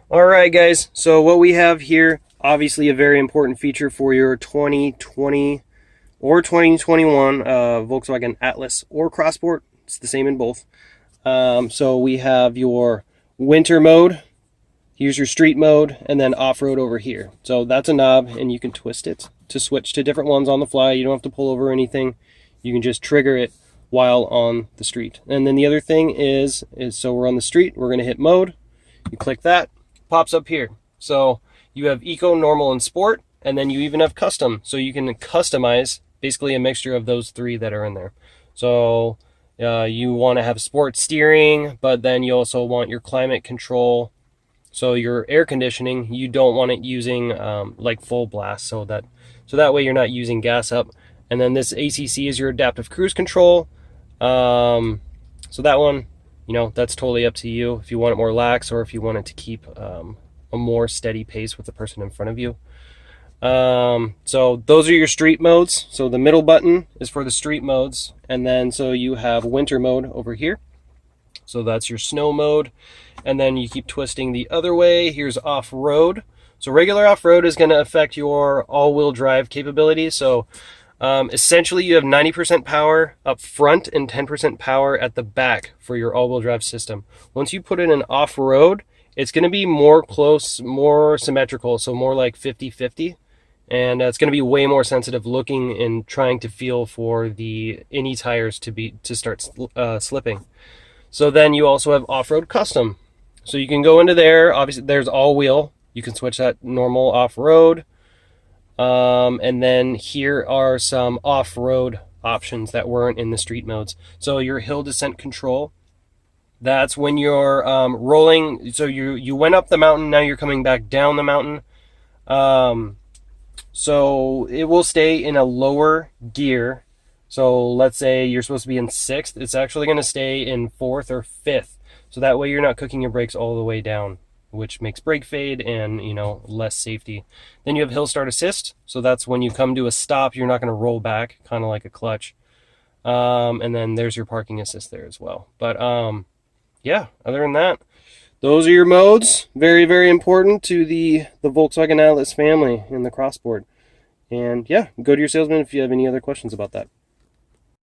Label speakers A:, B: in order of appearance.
A: All right, guys. So what we have here, obviously a very important feature for your 2020 or 2021 Volkswagen Atlas or Crossport. It's the same in both. So we have your winter mode. Here's your street mode, and then off-road over here. So that's a knob, and you can twist it to switch to different ones on the fly. You don't have to pull over or anything. You can just trigger it while on the street. And then the other thing is so we're on the street, we're going to hit mode. You click that, pops up here. So you have eco, normal, and sport, and then you even have custom. So you can customize basically a mixture of those three that are in there. So you want to have sport steering, but then you also want your climate control. So your air conditioning, you don't want it using like full blast, so that way you're not using gas up. And then this ACC is your adaptive cruise control. So that one, that's totally up to you if you want it more lax or if you want it to keep a more steady pace with the person in front of you. So those are your street modes. So the middle button is for the street modes, and then so you have winter mode over here. So that's your snow mode, and then you keep twisting the other way. Here's off-road. So regular off-road is going to affect your all-wheel drive capability. So essentially you have 90% power up front and 10% power at the back for your all-wheel drive system. Once you put it in off-road, it's going to be more close, more symmetrical, so more like 50-50. And it's going to be way more sensitive looking and trying to feel for the any tires to start slipping. So then you also have off-road custom. So you can go into there. Obviously, there's all-wheel. You can switch that normal off-road. And then here are some off-road options that weren't in the street modes. So your hill descent control. That's when you're rolling. So you went up the mountain. Now you're coming back down the mountain. So it will stay in a lower gear. So let's say you're supposed to be in 6th. It's actually going to stay in 4th or 5th. So that way you're not cooking your brakes all the way down, which makes brake fade and, less safety. Then you have hill start assist. So that's when you come to a stop, you're not going to roll back, kind of like a clutch. And then there's your parking assist there as well. But yeah, other than that, those are your modes. Very, very important to the Volkswagen Atlas family in the Crossport. And yeah, go to your salesman if you have any other questions about that.